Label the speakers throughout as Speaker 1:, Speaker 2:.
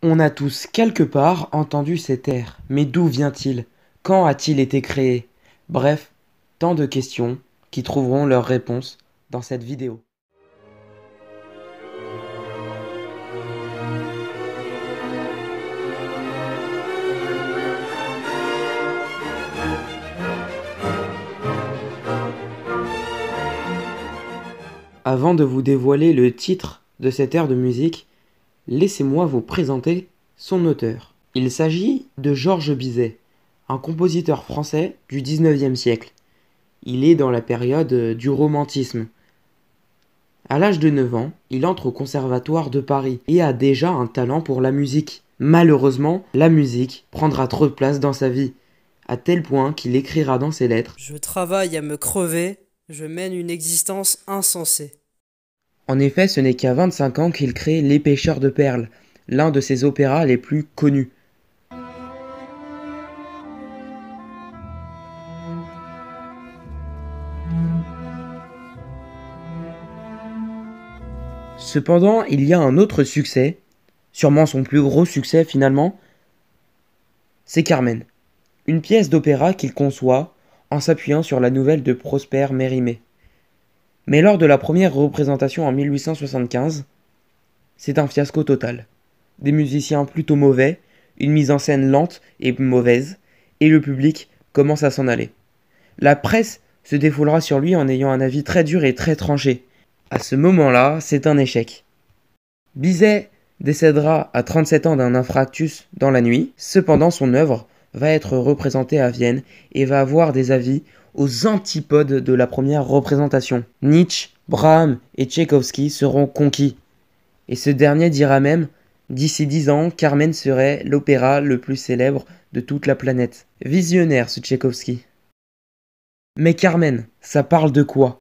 Speaker 1: On a tous quelque part entendu cet air, mais d'où vient-il? Quand a-t-il été créé? Bref, tant de questions qui trouveront leurs réponses dans cette vidéo. Avant de vous dévoiler le titre de cet air de musique, laissez-moi vous présenter son auteur. Il s'agit de Georges Bizet, un compositeur français du XIXe siècle. Il est dans la période du romantisme. À l'âge de 9 ans, il entre au Conservatoire de Paris et a déjà un talent pour la musique. Malheureusement, la musique prendra trop de place dans sa vie, à tel point qu'il écrira dans ses lettres:
Speaker 2: Je travaille à me crever, je mène une existence insensée.
Speaker 1: En effet, ce n'est qu'à 25 ans qu'il crée Les Pêcheurs de perles, l'un de ses opéras les plus connus. Cependant, il y a un autre succès, sûrement son plus gros succès finalement, c'est Carmen, une pièce d'opéra qu'il conçoit en s'appuyant sur la nouvelle de Prosper Mérimée. Mais lors de la première représentation en 1875, c'est un fiasco total. Des musiciens plutôt mauvais, une mise en scène lente et mauvaise, et le public commence à s'en aller. La presse se défoulera sur lui en ayant un avis très dur et très tranché. À ce moment-là, c'est un échec. Bizet décédera à 37 ans d'un infarctus dans la nuit. Cependant, son œuvre va être représentée à Vienne et va avoir des avis aux antipodes de la première représentation. Nietzsche, Brahms et Tchaïkovski seront conquis. Et ce dernier dira même: d'ici 10 ans, Carmen serait l'opéra le plus célèbre de toute la planète. Visionnaire ce Tchaïkovski. Mais Carmen, ça parle de quoi?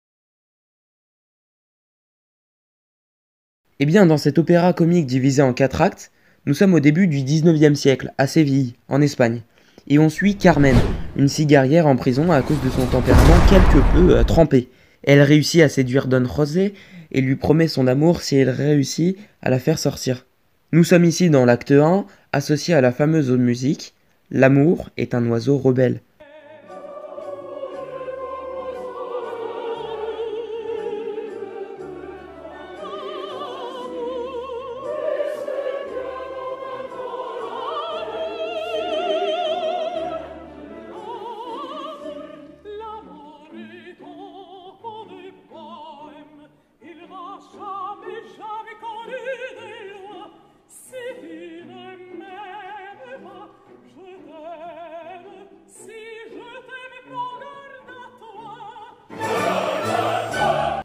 Speaker 1: Eh bien, dans cet opéra comique divisé en 4 actes, nous sommes au début du 19e siècle, à Séville, en Espagne. Et on suit Carmen, une cigarière en prison à cause de son tempérament quelque peu trempé. Elle réussit à séduire Don José et lui promet son amour si elle réussit à la faire sortir. Nous sommes ici dans l'acte 1, associé à la fameuse musique « L'amour est un oiseau rebelle ».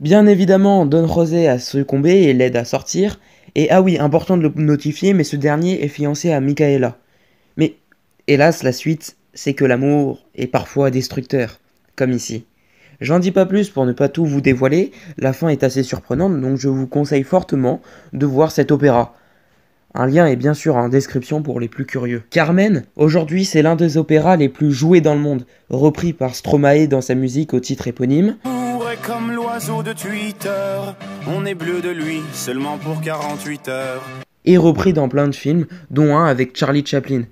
Speaker 1: Bien évidemment, Don José a succombé et l'aide à sortir. Et ah oui, important de le notifier, mais ce dernier est fiancé à Micaela. Mais hélas, la suite, c'est que l'amour est parfois destructeur, comme ici. J'en dis pas plus pour ne pas tout vous dévoiler, la fin est assez surprenante, donc je vous conseille fortement de voir cet opéra. Un lien est bien sûr en description pour les plus curieux. Carmen, aujourd'hui c'est l'un des opéras les plus joués dans le monde, repris par Stromae dans sa musique au titre éponyme.
Speaker 3: Comme l'oiseau de Twitter, on est bleu de lui seulement pour 48 heures.
Speaker 1: Et repris dans plein de films, dont un avec Charlie Chaplin.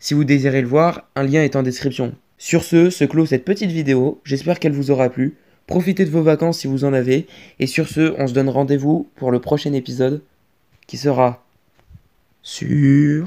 Speaker 1: Si vous désirez le voir, un lien est en description. Sur ce, se clôt cette petite vidéo, j'espère qu'elle vous aura plu. Profitez de vos vacances si vous en avez, et sur ce, on se donne rendez-vous pour le prochain épisode, qui sera sur